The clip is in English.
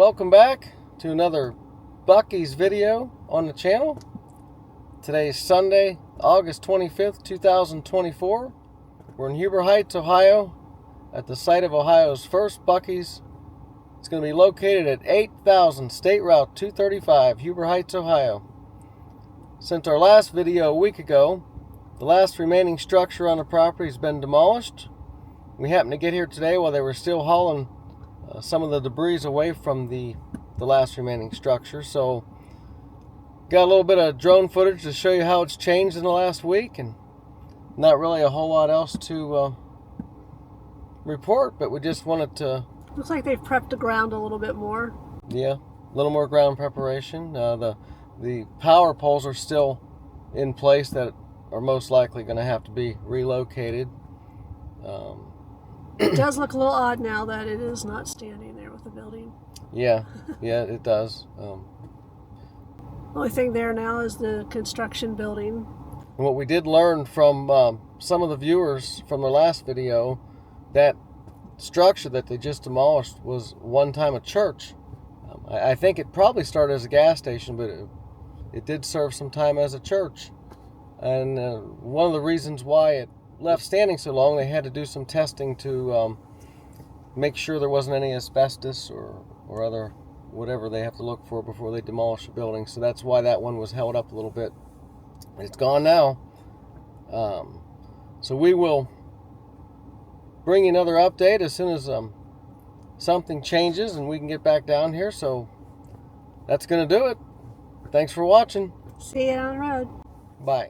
welcome back to another Buc-ee's video on the channel. Today is Sunday, August 25th, 2024. We're in Huber Heights, Ohio, at the site of Ohio's First Buc-ee's. It's going to be located at 8000 State Route 235, Huber Heights, Ohio. Since our last video a week ago, the last remaining structure on the property has been demolished. We happened to get here today while they were still hauling some of the debris away from the last remaining structure. So got a little bit of drone footage to show you how it's changed in the last week, and not really a whole lot else to report, but we just wanted to... Looks like they've prepped the ground a little bit more. Yeah, a little more ground preparation. The power poles are still in place that are most likely going to have to be relocated. It does look a little odd now that it is not standing there with the building. Yeah, it does. Only thing there now is the construction building. And what we did learn from some of the viewers from their last video, that structure that they just demolished was one time a church. I think it probably started as a gas station, but it did serve some time as a church. And one of the reasons why it left standing so long, they had to do some testing to make sure there wasn't any asbestos or other whatever they have to look for before they demolish a building. So that's why that one was held up a little bit. It's gone now. So we will bring you another update as soon as something changes and we can get back down here. So that's going to do it. Thanks for watching. See you on the road. Bye.